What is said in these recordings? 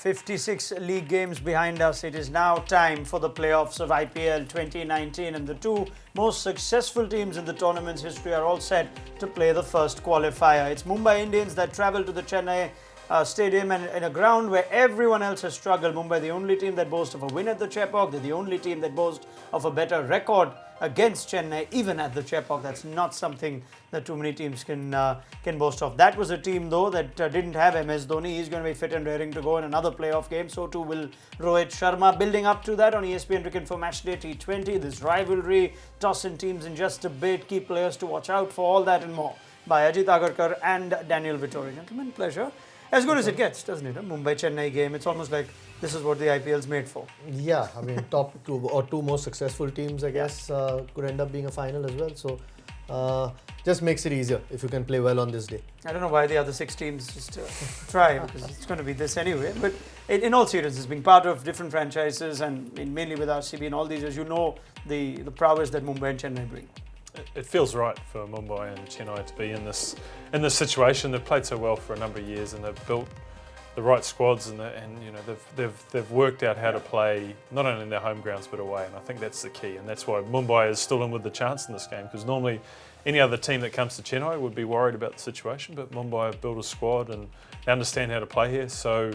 56 league games behind us. It is now time for the playoffs of IPL 2019, and the two most successful teams in the tournament's history are all set to play the first qualifier. It's Mumbai Indians that travel to the Chennai stadium, and in a ground where everyone else has struggled. Mumbai, the only team that boasts of a win at the Chepauk. They're the only team that boasts of a better record against Chennai, even at the Chepauk. That's not something that too many teams can boast of. That was a team, though, that didn't have MS Dhoni. He's going to be fit and raring to go in another playoff game. So too will Rohit Sharma. Building up to that on ESPN Cricinfo Matchday T20, this rivalry, tossing teams in just a bit, key players to watch out for, all that and more by Ajit Agarkar and Daniel Vittori. Gentlemen, pleasure. As good as it gets, doesn't it? A Mumbai-Chennai game. It's almost like this is what the IPL's made for. Yeah, I mean, top two most successful teams, I guess, could end up being a final as well. So, just makes it easier if you can play well on this day. I don't know why the other 6 teams just try, because it's going to be this anyway. But in all seriousness, being part of different franchises and mainly with RCB and all these years, you know the prowess that Mumbai and Chennai bring. It feels right for Mumbai and Chennai to be in this situation. They've played so well for a number of years, and they've built the right squads, and you know they've worked out how to play not only in their home grounds but away. And I think that's the key, and that's why Mumbai is still in with the chance in this game. Because normally, any other team that comes to Chennai would be worried about the situation, but Mumbai have built a squad and they understand how to play here. So,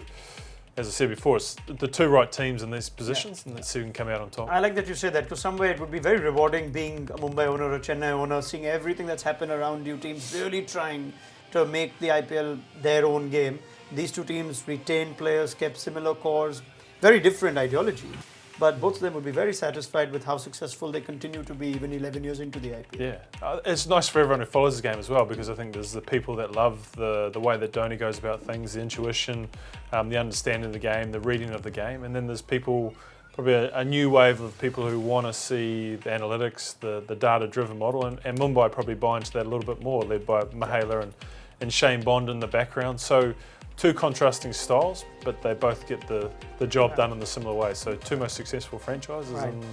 as I said before, it's the two right teams in these positions, and let's see who can come out on top. I like that you say that, because some way it would be very rewarding being a Mumbai owner or a Chennai owner, seeing everything that's happened around you, teams really trying to make the IPL their own game. These two teams retained players, kept similar cores, very different ideology. But both of them would be very satisfied with how successful they continue to be even 11 years into the IPL. Yeah, it's nice for everyone who follows the game as well, because I think there's the people that love the way that Dhoni goes about things, the intuition, the understanding of the game, the reading of the game, and then there's people, probably a new wave of people who want to see the analytics, the data-driven model, and Mumbai probably buy into that a little bit more, led by Mahela and Shane Bond in the background. So, two contrasting styles, but they both get the job done in a similar way. So, two most successful franchises, and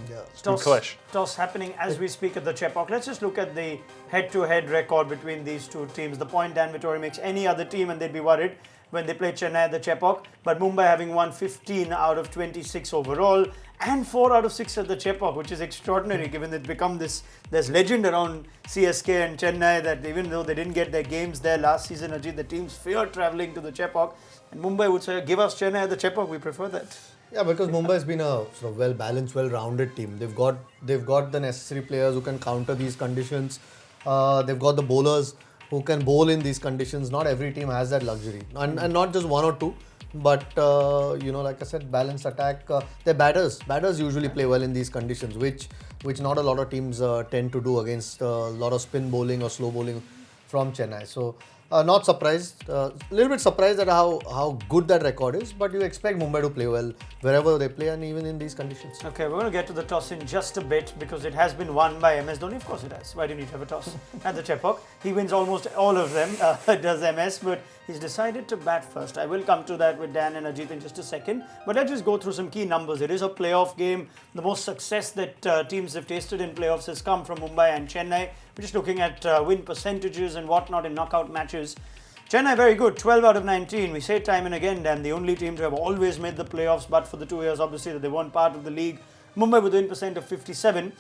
good clash. Toss happening as we speak at the Chepauk. Let's just look at the head-to-head record between these two teams. The point Dan Vittori makes any other team, and they'd be worried when they play Chennai at the Chepauk. But Mumbai having won 15 out of 26 overall and 4 out of 6 at the Chepauk, which is extraordinary given it's become there's legend around CSK and Chennai that even though they didn't get their games there last season, Ajit, the teams fear travelling to the Chepauk. And Mumbai would say, give us Chennai at the Chepauk, we prefer that. Yeah, because Mumbai's been a sort of well-balanced, well-rounded team. They've got the necessary players who can counter these conditions. They've got the bowlers who can bowl in these conditions. Not every team has that luxury, and not just one or two, but like I said, balanced attack. Their batters usually play well in these conditions, which not a lot of teams tend to do against a lot of spin bowling or slow bowling from Chennai. So. Not surprised, a little bit surprised at how good that record is, but you expect Mumbai to play well wherever they play and even in these conditions. Okay, we're going to get to the toss in just a bit because it has been won by MS Dhoni. Of course it has. Why do you need to have a toss at the Chepauk? He wins almost all of them, does MS, but he's decided to bat first. I will come to that with Dan and Ajit in just a second, but let's just go through some key numbers. It is a playoff game. The most success that teams have tasted in playoffs has come from Mumbai and Chennai. We're just looking at win percentages and whatnot in knockout matches. Chennai very good, 12 out of 19. We say time and again, Dan, the only team to have always made the playoffs, but for the 2 years, obviously, that they weren't part of the league. Mumbai with a win percent of 57.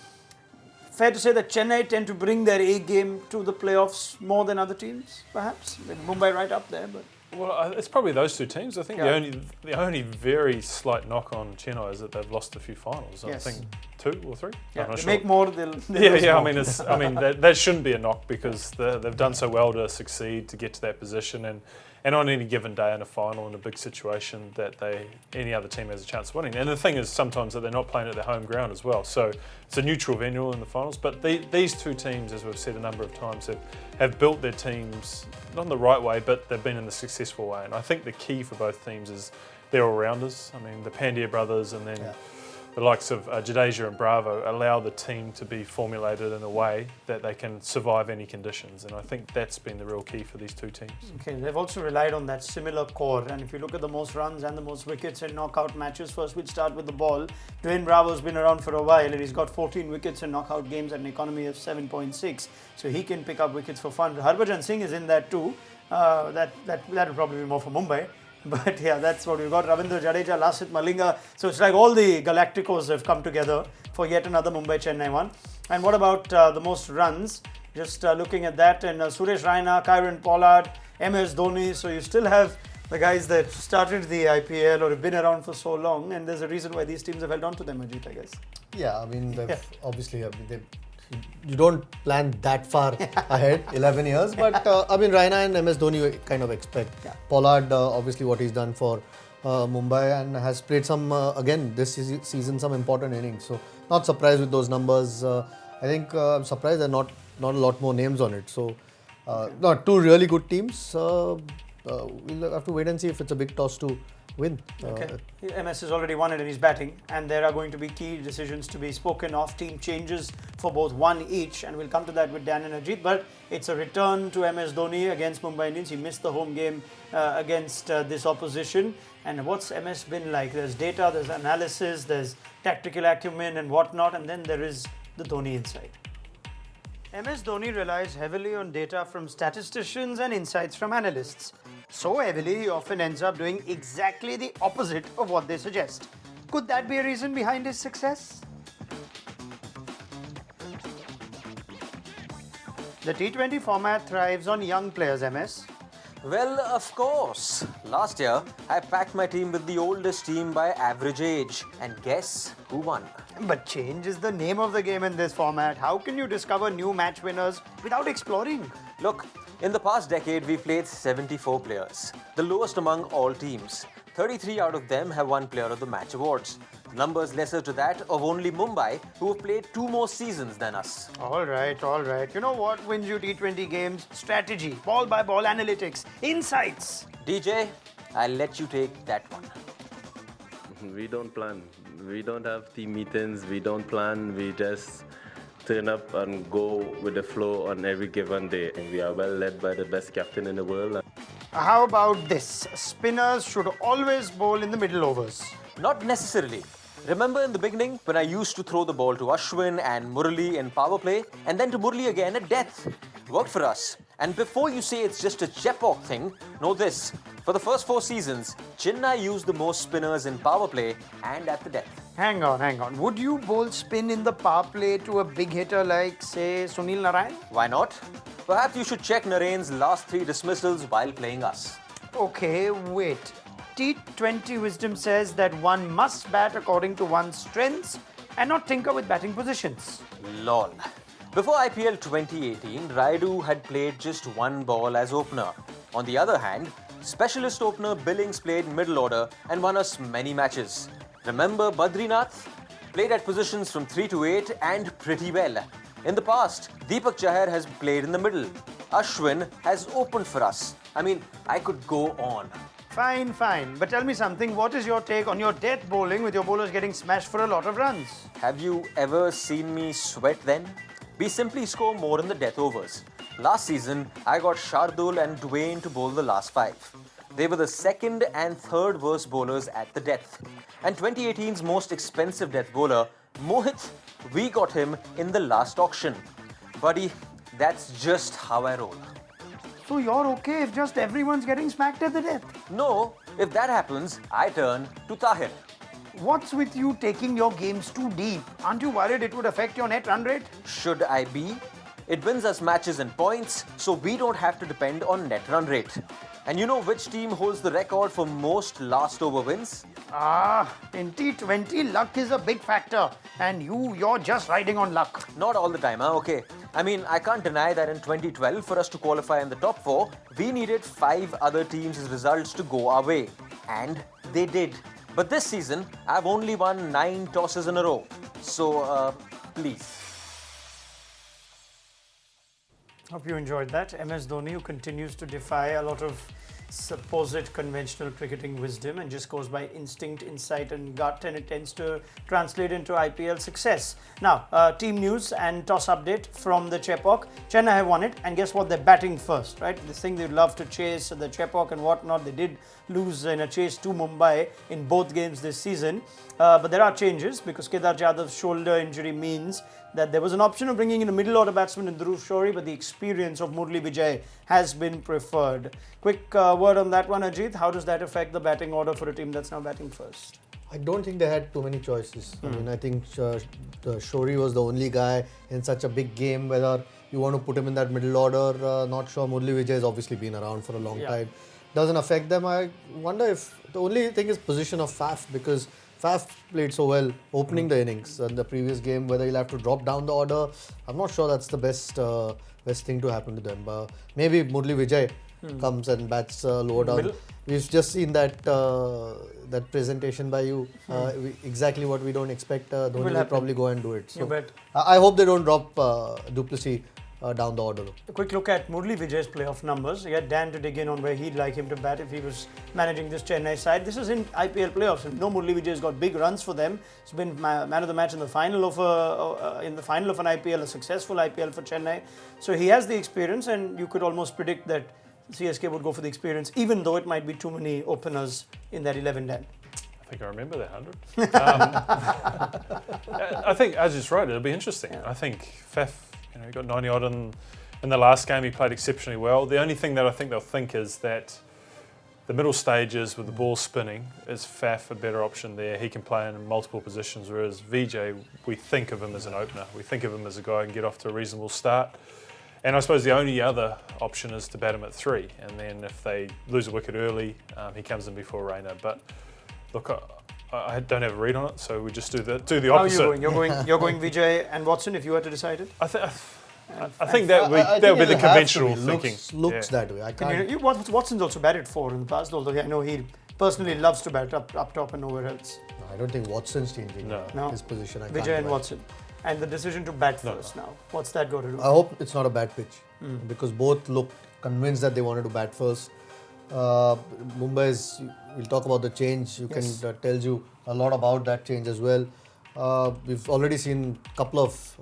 Fair to say that Chennai tend to bring their A game to the playoffs more than other teams, perhaps? With Mumbai right up there, but... Well, it's probably those two teams. I think the only very slight knock on Chennai is that they've lost a few finals. Yes. I think 2 or 3. Yeah, I'm not they sure. make more. They'll Yeah. More. I mean, that shouldn't be a knock because they've done so well to succeed to get to that position, and on any given day in a final in a big situation that any other team has a chance of winning. And the thing is sometimes that they're not playing at their home ground as well. So it's a neutral venue in the finals. But these two teams, as we've said a number of times, have built their teams not in the right way, but they've been in the successful way. And I think the key for both teams is they're all-rounders. I mean, the Pandya brothers and then the likes of Jadeja and Bravo allow the team to be formulated in a way that they can survive any conditions. And I think that's been the real key for these two teams. Okay, they've also relied on that similar core. And if you look at the most runs and the most wickets in knockout matches, first we'll start with the ball. Dwayne Bravo's been around for a while and he's got 14 wickets in knockout games at an economy of 7.6. So he can pick up wickets for fun. Harbhajan Singh is in that too. That will probably be more for Mumbai. But yeah, that's what we've got. Ravindra Jadeja, Lasith Malinga. So it's like all the Galacticos have come together for yet another Mumbai-Chennai one. And what about the most runs? Just looking at that, and Suresh Raina, Kyron Pollard, MS Dhoni. So you still have the guys that started the IPL or have been around for so long, and there's a reason why these teams have held on to them, Ajit, I guess. Yeah, I mean, obviously, you don't plan that far ahead, 11 years. But I mean, Raina and MS Dhoni you kind of expect. Yeah. Pollard, obviously, what he's done for Mumbai and has played some, again, this season, some important innings. So, not surprised with those numbers. I think I'm surprised there are not a lot more names on it. So, no, two really good teams. We'll have to wait and see if it's a big toss to win. Okay. MS has already won it and he's batting, and there are going to be key decisions to be spoken of. Team changes for both one each, and we'll come to that with Dan and Ajit. But it's a return to MS Dhoni against Mumbai Indians. He missed the home game against this opposition. And what's MS been like? There's data, there's analysis, there's tactical acumen and whatnot, and then there is the Dhoni inside. MS Dhoni relies heavily on data from statisticians and insights from analysts. So heavily, he often ends up doing exactly the opposite of what they suggest. Could that be a reason behind his success? The T20 format thrives on young players, MS. Well, of course. Last year, I packed my team with the oldest team by average age. And guess who won? But change is the name of the game in this format. How can you discover new match winners without exploring? Look, in the past decade, we've played 74 players, the lowest among all teams. 33 out of them have won Player of the Match awards. The numbers lesser to that of only Mumbai, who have played 2 more seasons than us. All right. You know what wins you T20 games? Strategy, ball-by-ball analytics, insights. DJ, I'll let you take that one. We don't plan. We don't have team meetings. We don't plan. We just turn up and go with the flow on every given day. We are well led by the best captain in the world. How about this? Spinners should always bowl in the middle overs. Not necessarily. Remember in the beginning when I used to throw the ball to Ashwin and Murali in power play and then to Murali again at death? Worked for us. And before you say it's just a Chepauk thing, know this. For the first 4 seasons, Chennai used the most spinners in power play and at the death. Hang on. Would you bowl spin in the power play to a big hitter like, say, Sunil Narayan? Why not? Perhaps you should check Narayan's last 3 dismissals while playing us. Okay, wait. T20 wisdom says that one must bat according to one's strengths and not tinker with batting positions. Lol. Before IPL 2018, Raidu had played just 1 ball as opener. On the other hand, specialist opener Billings played middle order and won us many matches. Remember Badrinath? Played at positions from 3 to 8 and pretty well. In the past, Deepak Chahar has played in the middle. Ashwin has opened for us. I mean, I could go on. Fine. But tell me something. What is your take on your death bowling with your bowlers getting smashed for a lot of runs? Have you ever seen me sweat then? We simply score more in the death overs. Last season, I got Shardul and Dwayne to bowl the last 5. They were the 2nd and 3rd worst bowlers at the death. And 2018's most expensive death bowler, Mohit, we got him in the last auction. Buddy, that's just how I roll. So you're okay if just everyone's getting smacked at the death? No, if that happens, I turn to Tahir. What's with you taking your games too deep? Aren't you worried it would affect your net run rate? Should I be? It wins us matches and points, so we don't have to depend on net run rate. And you know which team holds the record for most last over wins? In T20, luck is a big factor. And you're just riding on luck. Not all the time, huh? Okay. I mean, I can't deny that in 2012, for us to qualify in the top 4, we needed 5 other teams' results to go our way. And they did. But this season, I've only won 9 tosses in a row. So, please. Hope you enjoyed that. MS Dhoni, who continues to defy a lot of supposed conventional cricketing wisdom and just goes by instinct, insight and gut, and it tends to translate into IPL success. Now, team news and toss update from the Chepauk. Chennai have won it, and guess what? They're batting first, right? This thing they'd love to chase, the Chepauk and whatnot. They did lose in a chase to Mumbai in both games this season. But there are changes because Kedar Jadhav's shoulder injury means that there was an option of bringing in a middle order batsman in Dhruv Shori, but the experience of Murli Vijay has been preferred. Quick word on that one, Ajit. How does that affect the batting order for a team that's now batting first? I don't think they had too many choices. I mean, I think Shori was the only guy in such a big game. Whether you want to put him in that middle order, not sure. Murli Vijay has obviously been around for a long time. Doesn't affect them. I wonder if the only thing is position of Faf, because Faf played so well opening the innings in the previous game. Whether he'll have to drop down the order, I'm not sure that's the best thing to happen to them. Maybe Murli Vijay comes and bats lower down. We've just seen that that presentation by you. Exactly what we don't expect. Dhoni will probably go and do it. So You bet. I hope they don't drop Duplessis down the order. A quick look at Murli Vijay's playoff numbers. He had Dan to dig in on where he'd like him to bat if he was managing this Chennai side. This is in IPL playoffs. No, Murli Vijay's got big runs for them. He's been man of the match in the final of an IPL, a successful IPL for Chennai. So he has the experience, and you could almost predict that CSK would go for the experience, even though it might be too many openers in that 11, Dan. I think I remember that 100. I think Ajit's right. It'll be interesting. Yeah. I think Faf, he got 90 odd in the last game. He played exceptionally well. The only thing that I think they'll think is that the middle stages with the ball spinning is Faf a better option there. He can play in multiple positions, whereas Vijay, we think of him as an opener. We think of him as a guy who can get off to a reasonable start. And I suppose the only other option is to bat him at 3, and then if they lose a wicket early, he comes in before Raina. But look, I don't have a read on it, so we just do the opposite. How are you going? You're going Vijay and Watson if you were to decide it? I think that would be the conventional thinking. Looks that way. I can't. Watson's also batted 4 in the past, although I know he personally loves to bat up top and nowhere else. No, I don't think Watson's changing No. his position. Vijay and Watson. And the decision to bat first now. What's that got to do? I hope it's not a bad pitch because both looked convinced that they wanted to bat first. Mumbai's, we'll talk about the change. You can tells you a lot about that change as well. We've already seen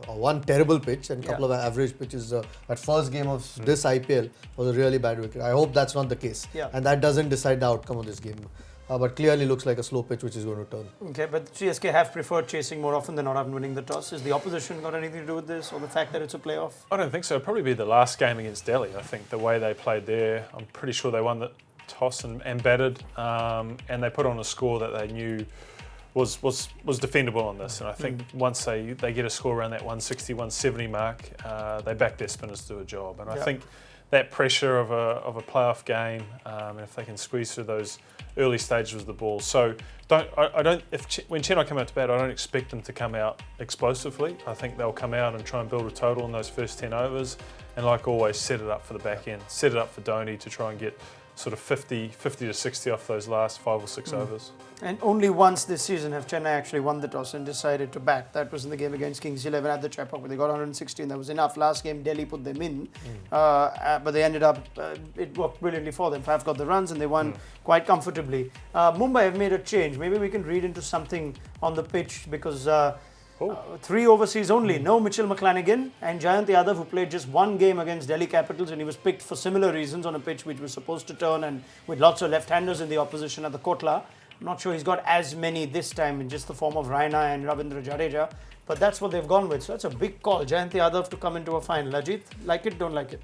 one terrible pitch and couple of average pitches. That first game of this IPL was a really bad wicket. I hope that's not the case, and that doesn't decide the outcome of this game. But clearly looks like a slow pitch which is going to turn. Okay, but CSK have preferred chasing more often than not often winning the toss. Is the opposition got anything to do with this, or the fact that it's a playoff? I don't think so. It'll probably be the last game against Delhi. I think the way they played there, I'm pretty sure they won the toss and batted, and they put on a score that they knew was defendable on this. And I think once they get a score around that 160, 170 mark, they back their spinners to do a job. And I think that pressure of a playoff game, and if they can squeeze through those early stages with the ball. So when Chennai come out to bat, I don't expect them to come out explosively. I think they'll come out and try and build a total in those first 10 overs, and like always, set it up for the back end, set it up for Dhoni to try and get sort of 50 to 60 off those last 5 or 6 overs. And only once this season have Chennai actually won the toss and decided to bat. That was in the game against Kings 11 at the Chepauk, where they got 160 and that was enough. Last game, Delhi put them in, but they ended up, it worked brilliantly for them. Faf got the runs and they won quite comfortably. Mumbai have made a change. Maybe we can read into something on the pitch because 3 overseas only. No Mitchell McClanahan and Jayant Yadav, who played just 1 game against Delhi Capitals, and he was picked for similar reasons on a pitch which was supposed to turn and with lots of left-handers in the opposition at the Kotla. I'm not sure he's got as many this time in just the form of Raina and Ravindra Jadeja, but that's what they've gone with. So that's a big call. Jayant Yadav to come into a final. Ajit, like it, don't like it?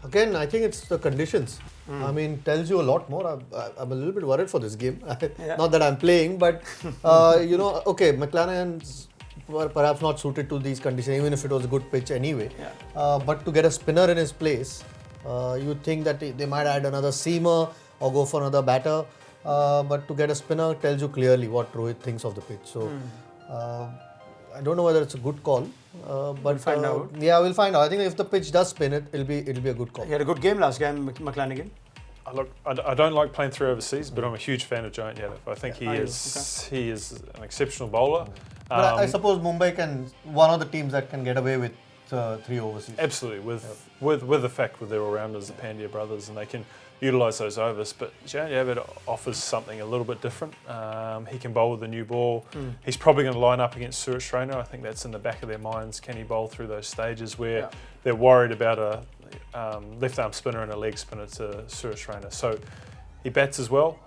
Again, I think it's the conditions. I mean, tells you a lot more. I'm a little bit worried for this game. Not that I'm playing, but okay, McClanahan's perhaps not suited to these conditions, even if it was a good pitch anyway. But to get a spinner in his place, you think that they might add another seamer or go for another batter. But to get a spinner tells you clearly what Rohit thinks of the pitch. So I don't know whether it's a good call. But we'll find out. Yeah, we'll find out. I think if the pitch does spin it, it'll be a good call. He had a good game last game, McClanahan. Look, I don't like playing through overseas, but I'm a huge fan of Jayant Yadav. I think he is an exceptional bowler. But I suppose Mumbai can one of the teams that can get away with 3 overseas. Absolutely, with the fact with their all-rounders, the Pandya brothers, and they can utilise those overs. But Jayant Yadav offers something a little bit different. He can bowl with the new ball. He's probably going to line up against Suresh Raina. I think that's in the back of their minds. Can he bowl through those stages where they're worried about a left arm spinner and a leg spinner to Suresh Raina? So he bats as well.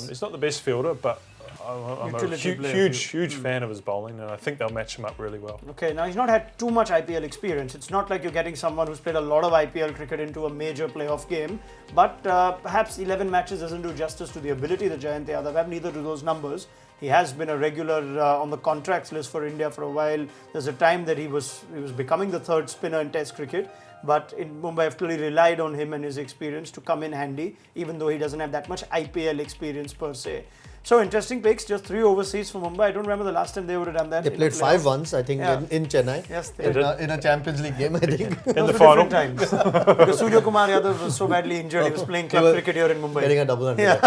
He's not the best fielder, but I'm a Utility player for huge fan of his bowling, and I think they'll match him up really well. Okay, now he's not had too much IPL experience. It's not like you're getting someone who's played a lot of IPL cricket into a major playoff game, but perhaps 11 matches doesn't do justice to the ability that Jayant Yadav have, neither do those numbers. He has been a regular on the contracts list for India for a while. There's a time that he was becoming the third spinner in Test cricket, but in Mumbai have clearly relied on him and his experience to come in handy, even though he doesn't have that much IPL experience per se. So interesting picks, just 3 overseas for Mumbai. I don't remember the last time they would have done that. They played 5 once, I think, in Chennai. Yes, they in, did. in a Champions League game, I think. In the final. Times. Because Surya Kumar Yadav was so badly injured, he was playing club cricket here in Mumbai. Getting a double under. Yeah.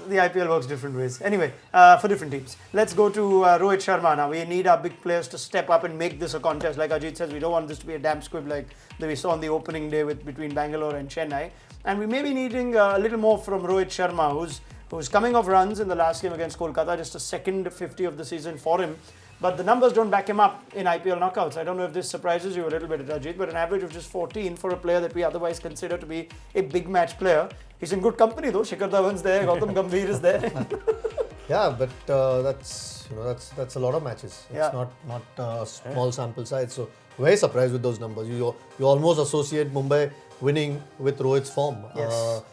The IPL works different ways. Anyway, for different teams. Let's go to Rohit Sharma now. We need our big players to step up and make this a contest. Like Ajit says, we don't want this to be a damn squib like that we saw on the opening day between Bangalore and Chennai. And we may be needing a little more from Rohit Sharma, who's coming off runs in the last game against Kolkata, just a second 50 of the season for him. But the numbers don't back him up in IPL knockouts. I don't know if this surprises you a little bit, Ajit, but an average of just 14 for a player that we otherwise consider to be a big match player. He's in good company though. Shikhar Dhawan's there, Gautam Gambhir is there. Yeah, but that's a lot of matches. It's not a small sample size. So very surprised with those numbers. You almost associate Mumbai winning with Rohit's form. Yes.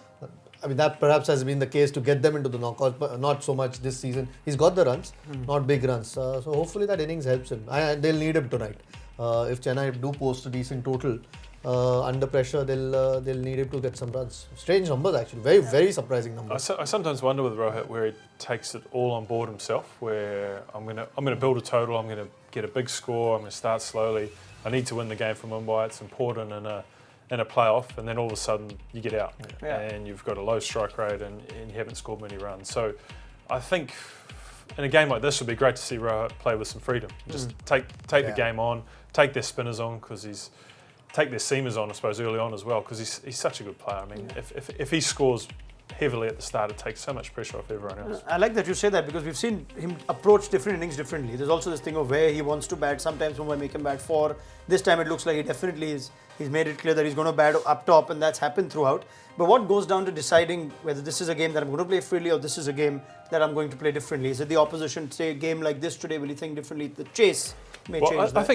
I mean, that perhaps has been the case to get them into the knockouts, but not so much this season. He's got the runs, not big runs. So hopefully that innings helps him. They'll need him tonight. If Chennai do post a decent total, under pressure, they'll need him to get some runs. Strange numbers actually, very surprising numbers. I sometimes wonder with Rohit where he takes it all on board himself. Where I'm gonna build a total. I'm gonna get a big score. I'm gonna start slowly. I need to win the game for Mumbai. It's important in a playoff, and then all of a sudden you get out and you've got a low strike rate and you haven't scored many runs. So I think in a game like this, it would be great to see Rahul play with some freedom. Just take the game on, take their spinners on, because take their seamers on, I suppose, early on as well, because he's such a good player. I mean, if he scores heavily at the start, it takes so much pressure off everyone else. I like that you say that, because we've seen him approach different innings differently. There's also this thing of where he wants to bat. Sometimes Mumbai make him bat 4. This time it looks like he definitely is. He's made it clear that he's going to bat up top, and that's happened throughout. But what goes down to deciding whether this is a game that I'm going to play freely or this is a game that I'm going to play differently? Is it the opposition, say a game like this today, will you think differently? The chase may change that.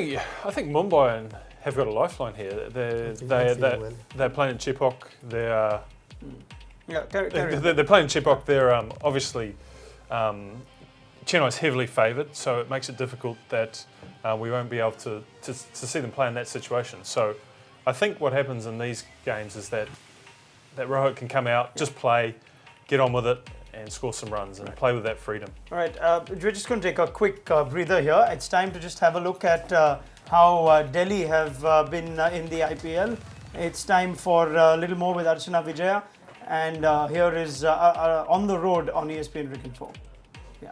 I think Mumbai have got a lifeline here. They're playing in Chepauk. They're playing in Chepauk. They're obviously Chennai's heavily favoured, so it makes it difficult that we won't be able to see them play in that situation. So I think what happens in these games is that Rohit can come out, just play, get on with it, and score some runs and play with that freedom. All right, we're just going to take a quick breather here. It's time to just have a look at how Delhi have been in the IPL. It's time for a little more with Archana Vijaya, and here is On the Road on ESPN Cricinfo. Yeah.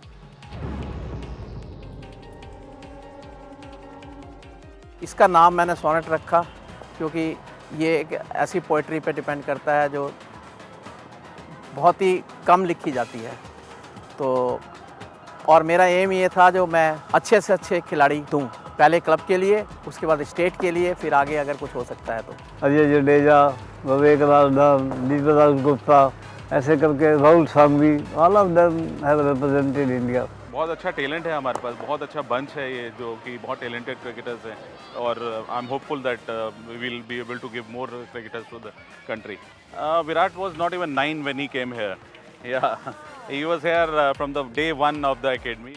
इसका नाम मैंने sonnet रखा क्योंकि ये एक ऐसी poetry पे depend करता है जो बहुत ही कम लिखी जाती है। तो और मेरा एम ये था जो मैं अच्छे से अच्छे खिलाड़ी दूं, पहले क्लब के लिए, उसके बाद स्टेट के लिए, फिर आगे अगर कुछ हो सकता है तो। अजय जडेजा, विवेक राजदान, दीपदास गुप्ता, ऐसे करके Rahul Sanghvi, all of them have represented India. बहुत अच्छा टैलेंट है हमारे पास, बहुत अच्छा बंच है ये, जो कि बहुत टैलेंटेड क्रिकेटर्स हैं, और I am hopeful that we will be able to give more cricketers to the country. Virat was not even 9 when he came here, yeah he was here from the day 1 of the academy.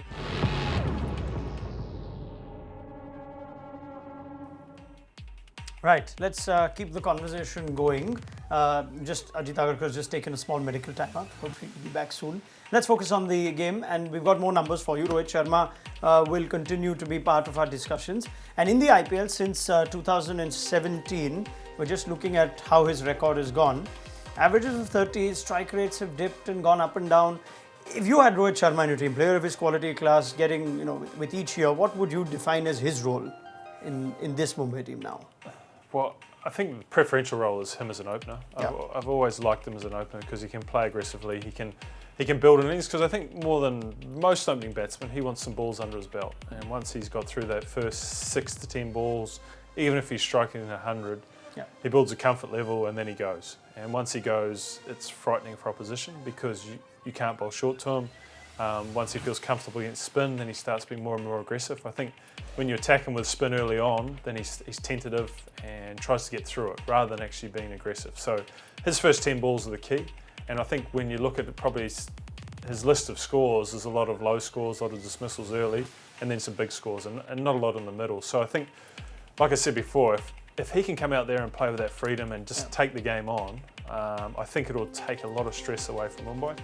Right, let's keep the conversation going. Just Ajit Agarkar has just taken a small medical time out. Hopefully he'll be back soon. Let's focus on the game, and we've got more numbers for you. Rohit Sharma will continue to be part of our discussions. And in the IPL since 2017, we're just looking at how his record has gone. Averages of 30, strike rates have dipped and gone up and down. If you had Rohit Sharma in your team, player of his quality class, getting, with each year, what would you define as his role in this Mumbai team now? Well, I think the preferential role is him as an opener. I've always liked him as an opener because he can play aggressively. He can build innings, because I think more than most opening batsmen, he wants some balls under his belt. And once he's got through that first 6 to 10 balls, even if he's striking 100, he builds a comfort level and then he goes. And once he goes, it's frightening for opposition, because you can't bowl short to him. Once he feels comfortable against spin, then he starts being more and more aggressive. I think when you attack him with spin early on, then he's tentative and tries to get through it rather than actually being aggressive. So his first 10 balls are the key. And I think when you look at probably his list of scores, there's a lot of low scores, a lot of dismissals early, and then some big scores, and not a lot in the middle. So I think, like I said before, if he can come out there and play with that freedom and just take the game on, I think it'll take a lot of stress away from Mumbai.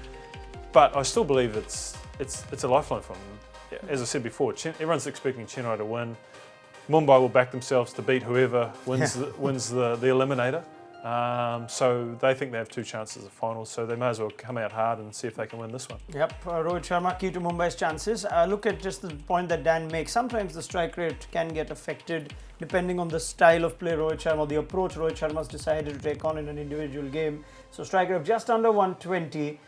But I still believe it's a lifeline for him. Yeah, as I said before, everyone's expecting Chennai to win. Mumbai will back themselves to beat whoever wins the eliminator. So they think they have 2 chances of finals, so they may as well come out hard and see if they can win this one. Yep, Rohit Sharma key to Mumbai's chances. Look at just the point that Dan makes. Sometimes the strike rate can get affected depending on the style of play Rohit Sharma, the approach Rohit Sharma's decided to take on in an individual game. So strike rate of just under 120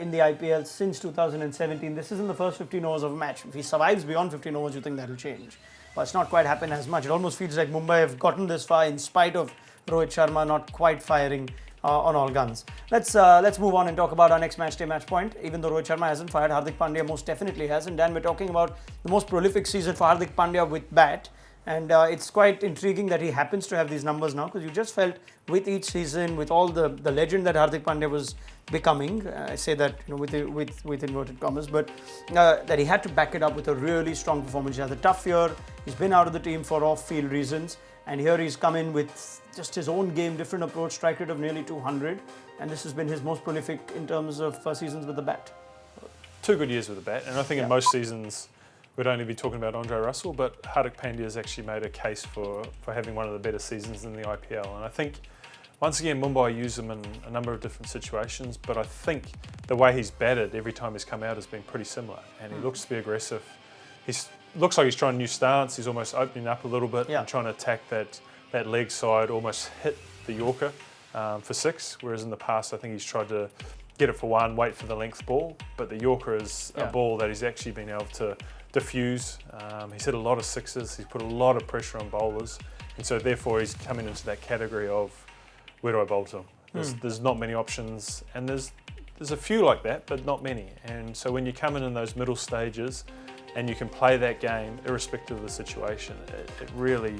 in the IPL since 2017. This is in the first 15 overs of a match. If he survives beyond 15 overs, you think that'll change. But it's not quite happened as much. It almost feels like Mumbai have gotten this far in spite of Rohit Sharma not quite firing on all guns. Let's move on and talk about our next match day match point. Even though Rohit Sharma hasn't fired, Hardik Pandya most definitely has. And Dan, we're talking about the most prolific season for Hardik Pandya with bat. And it's quite intriguing that he happens to have these numbers now, because you just felt with each season, with all the legend that Hardik Pandya was becoming, I say that with inverted commas, but that he had to back it up with a really strong performance. He had a tough year. He's been out of the team for off-field reasons. And here he's come in with just his own game, different approach, strike rate of nearly 200. And this has been his most prolific in terms of seasons with the bat. 2 good years with the bat, and I think in most seasons we'd only be talking about Andre Russell, but Hardik Pandya has actually made a case for having one of the better seasons in the IPL. And I think, once again, Mumbai use him in a number of different situations, but I think the way he's batted every time he's come out has been pretty similar. And he looks to be aggressive. Looks like he's trying a new stance. He's almost opening up a little bit and trying to attack that leg side, almost hit the Yorker for 6, whereas in the past I think he's tried to get it for 1, wait for the length ball, but the Yorker is a ball that he's actually been able to diffuse. He's hit a lot of 6s, he's put a lot of pressure on bowlers, and so therefore he's coming into that category of where do I bowl to him? There's not many options, and there's a few like that, but not many. And so when you come in those middle stages and you can play that game irrespective of the situation, it really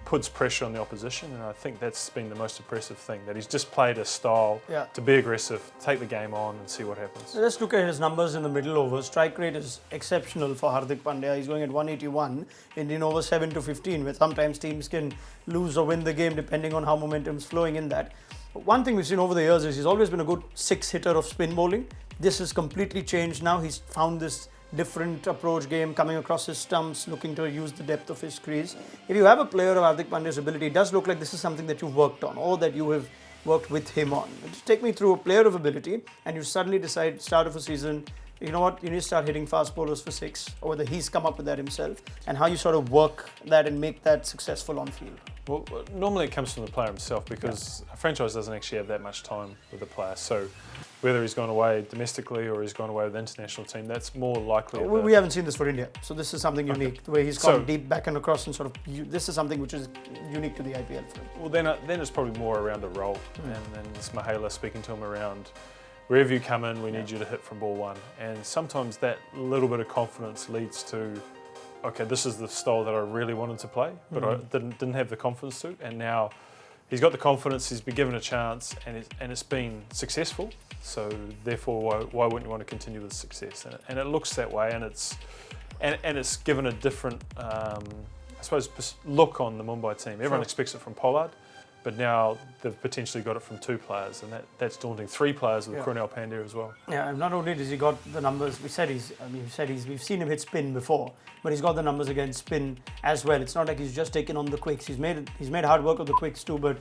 puts pressure on the opposition, and I think that's been the most impressive thing, that he's just played a style to be aggressive, take the game on and see what happens. So let's look at his numbers in the middle overs. Strike rate is exceptional for Hardik Pandya. He's going at 181 in over 7 to 15, where sometimes teams can lose or win the game depending on how momentum is flowing in that. But one thing we've seen over the years is he's always been a good 6-hitter of spin bowling. This has completely changed now. He's found this different approach game, coming across his stumps, looking to use the depth of his crease. If you have a player of Hardik Pandya's ability, it does look like this is something that you've worked on or that you have worked with him on. Just take me through a player of ability and you suddenly decide, start of a season, you know what, you need to start hitting fast bowlers for 6, or whether he's come up with that himself, and how you sort of work that and make that successful on field. Well, normally it comes from the player himself, because a franchise doesn't actually have that much time with the player. So whether he's gone away domestically or he's gone away with the international team, that's more likely. We haven't seen this for India, so this is something unique. The way he's gone deep back and across and sort of, this is something which is unique to the IPL for him. Well, then it's probably more around a role, and it's Mahela speaking to him around, wherever you come in, we need you to hit from ball 1. And sometimes that little bit of confidence leads to, okay, this is the style that I really wanted to play, but I didn't have the confidence to. And now he's got the confidence, he's been given a chance, and it's been successful. So therefore, why wouldn't you want to continue with success? And it looks that way, and it's given a different, I suppose, look on the Mumbai team. Everyone expects it from Pollard, but now they've potentially got it from 2 players, and that's daunting. 3 players with Krunal Pandya as well. Yeah, and not only does he got the numbers, we've seen him hit spin before, but he's got the numbers against spin as well. It's not like he's just taken on the quicks. He's made hard work of the quicks too, but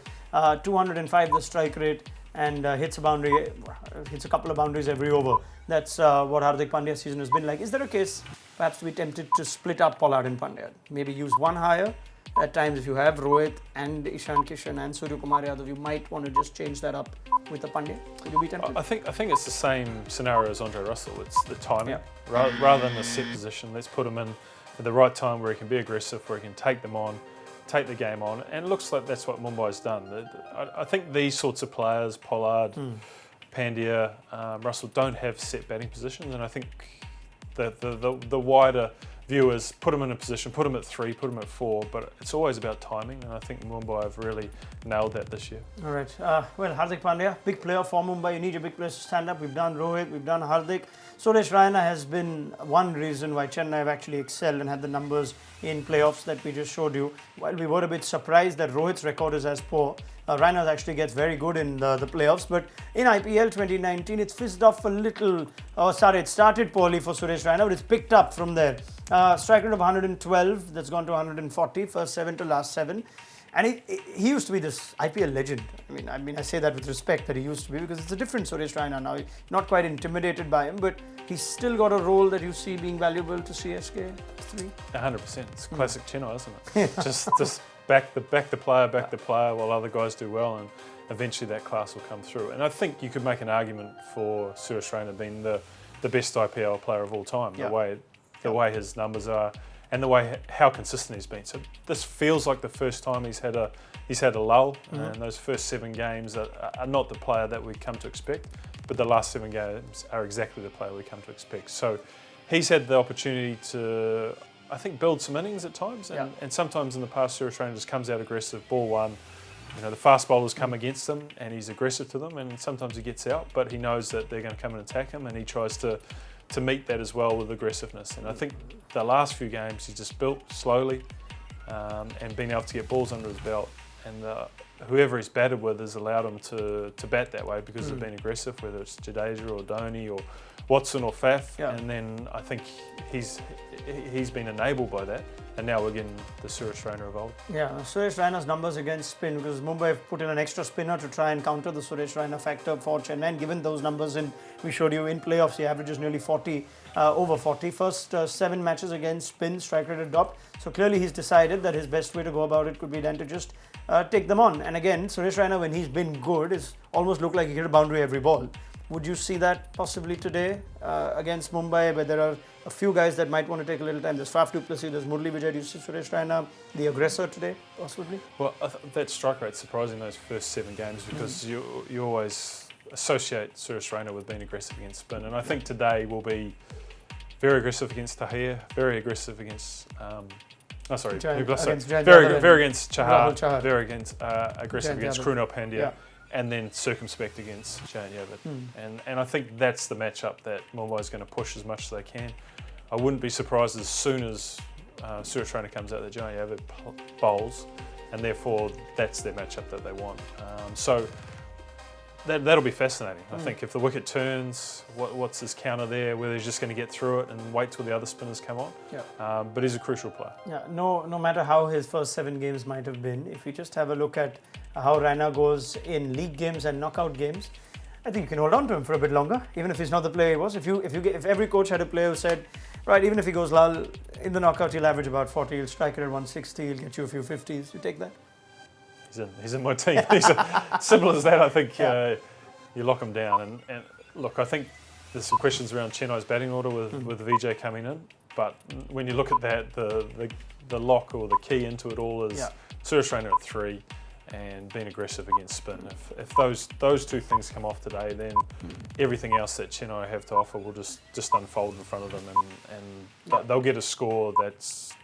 205 the strike rate, and hits a couple of boundaries every over. That's what Hardik Pandya's season has been like. Is there a case perhaps to be tempted to split up Pollard and Pandya? Maybe use one higher? At times, if you have Rohit and Ishan Kishan and Surya Kumar Yadav, you might want to just change that up with the Pandya. Could you be tempted? I think it's the same scenario as Andre Russell. It's the timing. Rather than the set position, let's put him in at the right time where he can be aggressive, where he can take them on, take the game on. And it looks like that's what Mumbai's done. I think these sorts of players, Pollard, Pandya, Russell don't have set batting positions, and I think the wider view is put them in a position, put them at 3, put them at 4, but it's always about timing, and I think Mumbai have really nailed that this year. All right. Well, Hardik Pandya, big player for Mumbai. You need your big players to stand up. We've done Rohit, we've done Hardik. Suresh Raina has been one reason why Chennai have actually excelled and had the numbers in playoffs that we just showed you. While we were a bit surprised that Rohit's record is as poor, Raina actually gets very good in the playoffs. But in IPL 2019, it's fizzed off a little. It started poorly for Suresh Raina, but it's picked up from there. Strike rate of 112, that's gone to 140, first 7 to last 7. And he used to be this IPL legend. I mean, I say that with respect that he used to be, because it's a different Suresh Raina now. Not quite intimidated by him, but he's still got a role that you see being valuable to CSK 3. 100%. It's classic Chennai, isn't it? just back the player while other guys do well, and eventually that class will come through. And I think you could make an argument for Suresh Raina being the best IPL player of all time. The way his numbers are, and the way how consistent he's been. So this feels like the first time he's had a lull, and those first 7 games are not the player that we come to expect, but the last 7 games are exactly the player we come to expect. So he's had the opportunity to, I think, build some innings at times, and sometimes in the past Suresh Raina just comes out aggressive, ball one. The fast bowlers come against him and he's aggressive to them, and sometimes he gets out, but he knows that they're going to come and attack him, and he tries to meet that as well with aggressiveness. And I think the last few games he's just built slowly and been able to get balls under his belt, and whoever he's batted with has allowed him to bat that way because they've been aggressive, whether it's Jadeja or Dhoni or Watson or Faf, and then I think he's been enabled by that, and now we're getting the Suresh Raina of old. Yeah, Suresh Raina's numbers against spin, because Mumbai have put in an extra spinner to try and counter the Suresh Raina factor for Chennai, and given those numbers we showed you in playoffs, he averages nearly 40, over 40. First 7 matches against spin, strike rate had dropped, so clearly he's decided that his best way to go about it could be then to just take them on. And again, Suresh Raina, when he's been good, it's almost looked like he hit a boundary every ball. Would you see that possibly today against Mumbai, where there are a few guys that might want to take a little time? There's Faf du Plessis, there's Murali Vijay, do you see Suresh Raina, the aggressor today, possibly? Well, that strike rate's surprising those first 7 games, because you always associate Suresh Raina with being aggressive against spin, and I think today will be very aggressive against Chahar, very aggressive against very against Chahar, very aggressive against Krunal Pandya, and then circumspect against Jayan Yadav. And I think that's the matchup that Mumbai is going to push as much as they can. I wouldn't be surprised as soon as Suresh Raina comes out that Jayan Yadav bowls, and therefore that's their matchup that they want. So that'll be fascinating. I think if the wicket turns, what's his counter there, whether he's just going to get through it and wait till the other spinners come on. But he's a crucial player. No matter how his first 7 games might have been, if you just have a look at how Raina goes in league games and knockout games, I think you can hold on to him for a bit longer, even if he's not the player he was. If every coach had a player who said, right, even if he goes lull in the knockout, he'll average about 40, he'll strike it at 160, he'll get you a few 50s. You take that? He's in my team. Simple as that. I think you lock him down. And look, I think there's some questions around Chennai's batting order with Vijay coming in. But when you look at that, the lock or the key into it all is Suresh Raina at 3 and being aggressive against spin. If those 2 things come off today, then everything else that Chennai have to offer will just unfold in front of them, and they'll get a score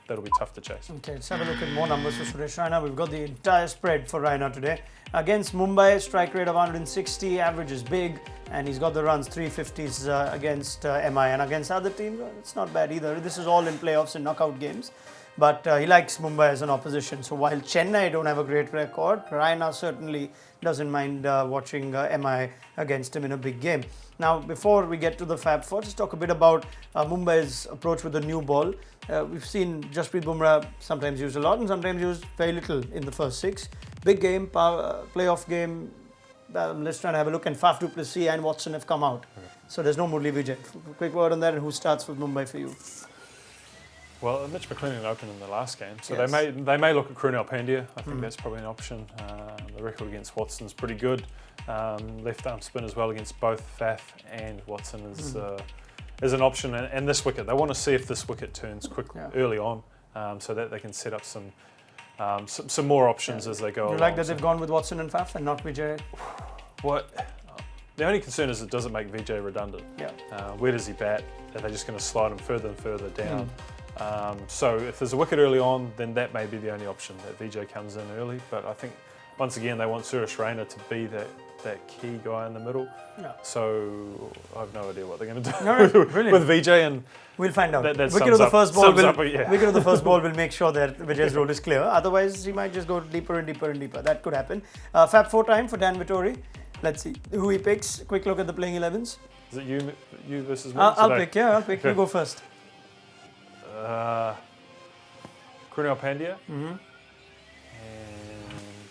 that'll be tough to chase. Okay, let's have a look at more numbers for Suresh Raina. We've got the entire spread for Raina today. Against Mumbai, strike rate of 160, average is big, and he's got the runs, 350s against MI. And against other teams, it's not bad either. This is all in playoffs and knockout games. But he likes Mumbai as an opposition. So while Chennai don't have a great record, Raina certainly doesn't mind watching MI against him in a big game. Now, before we get to the Fab Four, just talk a bit about Mumbai's approach with the new ball. We've seen Jasprit Bumrah sometimes used a lot and sometimes used very little in the first 6. Big game, playoff game. Let's try and have a look. And Faf du Plessis and Watson have come out. So there's no Murali Vijay. Quick word on that, and who starts with Mumbai for you? Well, Mitch McLennan opened in the last game, so they may look at Krunal Pandya. I think that's probably an option. The record against Watson's pretty good. Left arm spin as well against both Faf and Watson is an option. And this wicket, they want to see if this wicket turns quickly early on, so that they can set up some more options as they go along. You like that they've gone with Watson and Faf and not Vijay? What? The only concern is it doesn't make Vijay redundant. Yeah. Where does he bat? Are they just going to slide him further and further down? So if there's a wicket early on, then that may be the only option, that Vijay comes in early. But I think, once again, they want Raina to be that key guy in the middle. Yeah. So I have no idea what they're going to do All right, brilliant. with Vijay. And we'll find out. that Wicket of the first ball will, yeah. wicket of the first ball will make sure that Vijay's role is clear. Otherwise, he might just go deeper and deeper and deeper. That could happen. Fab 4 time for Dan Vittori. Let's see who he picks. Quick look at the playing 11s. Is it you versus me? I'll today? pick. Yeah, I'll pick. You go first. Krunal Pandya Mm-hmm. and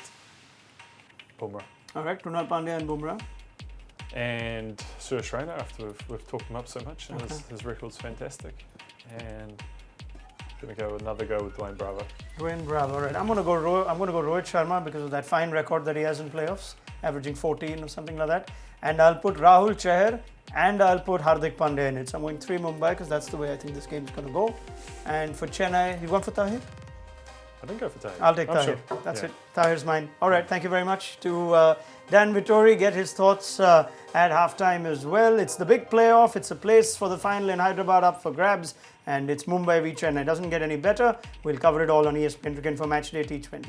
Bumrah. All right, Krunal Pandya and Bumrah. And Raina, after we've talked him up so much, and his record's fantastic. And going to go another go with Dwayne Bravo. Dwayne Bravo. All right, I'm going to go Rohit Sharma because of that fine record that he has in playoffs, averaging 14 or something like that. And I'll put Rahul, Chahar, and I'll put Hardik Pandya in it. So I'm going 3 Mumbai because that's the way I think this game is going to go. And for Chennai, you going for Tahir? I didn't go for Tahir. I'll take Tahir. Sure. That's it. Tahir's mine. All right, thank you very much to Dan Vittori. Get his thoughts at halftime as well. It's the big playoff. It's a place for the final in Hyderabad up for grabs. And it's Mumbai v Chennai. It doesn't get any better. We'll cover it all on ESPN Cricinfo Matchday T20.